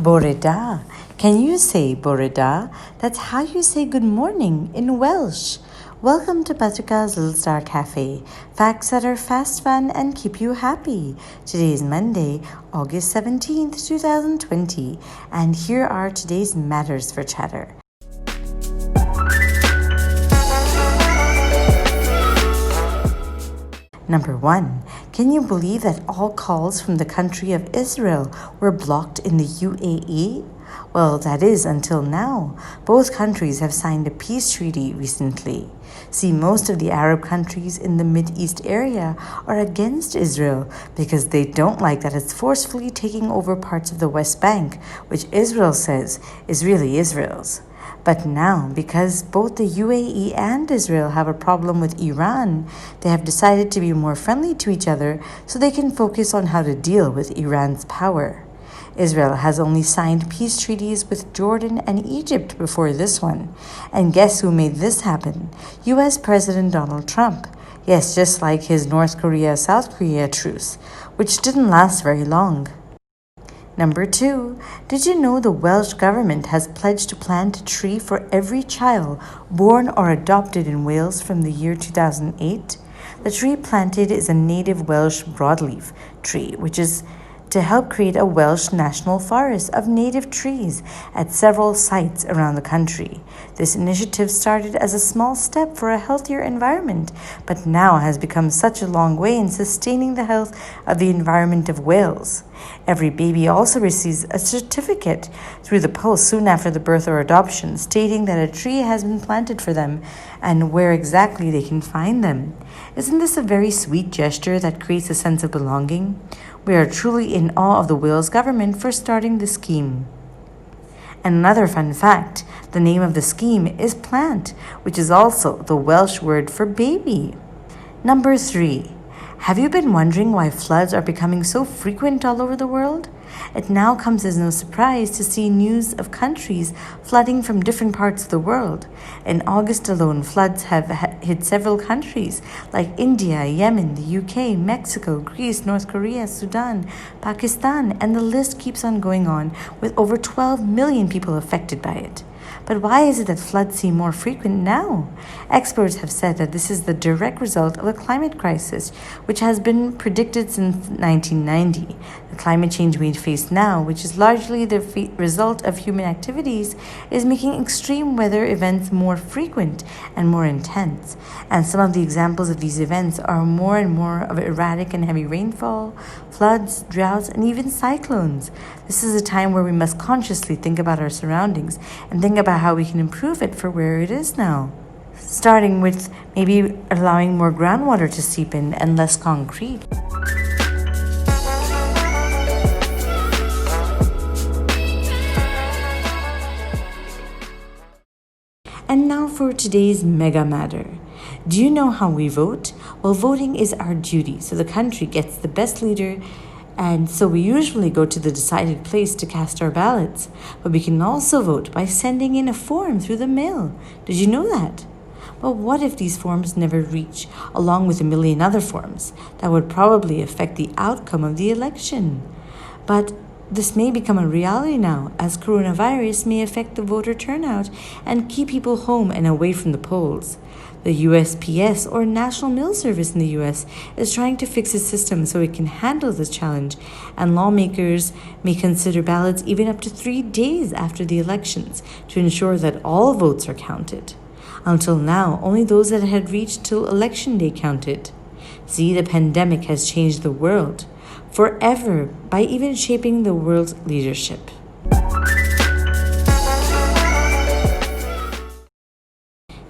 Boreda. Can you say Boreda? That's how you say good morning in Welsh. Welcome to Patrika's Little Star Cafe. Facts that are fast, fun, and keep you happy. Today is Monday, August 17th, 2020. And here are today's matters for chatter. Number 1. Can you believe that all calls from the country of Israel were blocked in the UAE? Well, that is until now. Both countries have signed a peace treaty recently. See, most of the Arab countries in the Mideast area are against Israel because they don't like that it's forcefully taking over parts of the West Bank, which Israel says is really Israel's. But now, because both the UAE and Israel have a problem with Iran, they have decided to be more friendly to each other so they can focus on how to deal with Iran's power. Israel has only signed peace treaties with Jordan and Egypt before this one. And guess who made this happen? US President Donald Trump. Yes, just like his North Korea-South Korea truce, which didn't last very long. Number 2, did you know the Welsh government has pledged to plant a tree for every child born or adopted in Wales from the year 2008? The tree planted is a native Welsh broadleaf tree, which is to help create a Welsh national forest of native trees at several sites around the country. This initiative started as a small step for a healthier environment, but now has become such a long way in sustaining the health of the environment of Wales. Every baby also receives a certificate through the post soon after the birth or adoption, stating that a tree has been planted for them and where exactly they can find them. Isn't this a very sweet gesture that creates a sense of belonging? We are truly in awe of the Wales government for starting the scheme. Another fun fact, the name of the scheme is plant, which is also the Welsh word for baby. Number 3. Have you been wondering why floods are becoming so frequent all over the world? It now comes as no surprise to see news of countries flooding from different parts of the world. In August alone, floods have hit several countries like India, Yemen, the UK, Mexico, Greece, North Korea, Sudan, Pakistan, and the list keeps on going on with over 12 million people affected by it. But why is it that floods seem more frequent now? Experts have said that this is the direct result of a climate crisis, which has been predicted since 1990. The climate change we face now, which is largely the result of human activities, is making extreme weather events more frequent and more intense. And some of the examples of these events are more and more of erratic and heavy rainfall, floods, droughts, and even cyclones. This is a time where we must consciously think about our surroundings and think about how we can improve it for where it is now. Starting with maybe allowing more groundwater to seep in and less concrete. And now for today's mega matter. Do you know how we vote? Well, voting is our duty, so the country gets the best leader, and so we usually go to the decided place to cast our ballots. But we can also vote by sending in a form through the mail. Did you know that? But what if these forms never reach, along with a million other forms? That would probably affect the outcome of the election. But this may become a reality now, as coronavirus may affect the voter turnout and keep people home and away from the polls. The USPS, or National Mail Service in the US, is trying to fix its system so it can handle this challenge, and lawmakers may consider ballots even up to 3 days after the elections to ensure that all votes are counted. Until now, only those that had reached till election day counted. See, the pandemic has changed the world forever by even shaping the world's leadership.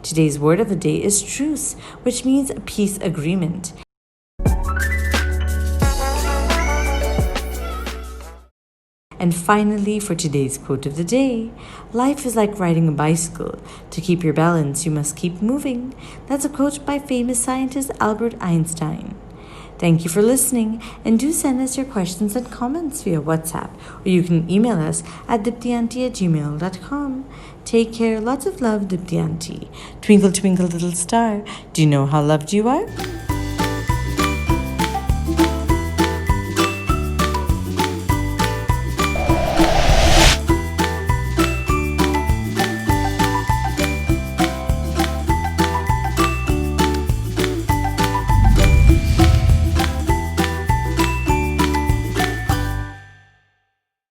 Today's word of the day is truce, which means a peace agreement. And finally, for today's quote of the day, life is like riding a bicycle. To keep your balance, you must keep moving. That's a quote by famous scientist Albert Einstein. Thank you for listening, and do send us your questions and comments via WhatsApp, or you can email us at diptyanti@gmail.com. Take care, lots of love, Diptyanti. Twinkle, twinkle, little star, do you know how loved you are?